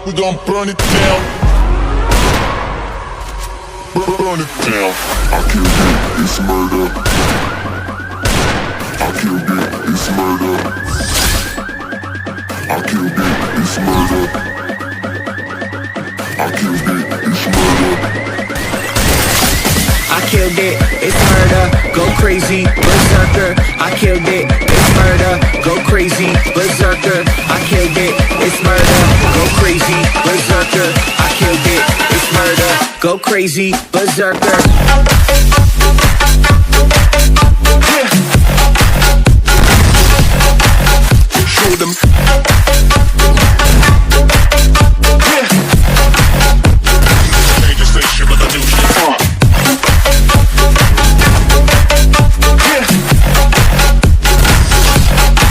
we gon' burn it down. Burn it down. I killed it, it's murder. I killed it, it's murder. I killed it, it's murder. I killed it, it's murder. I killed it, it's murder, go crazy, berserker. I killed it, it's murder, go crazy, berserker. I killed it, it's murder, go crazy, berserker. I killed it, it's murder, go crazy, berserker. Show them.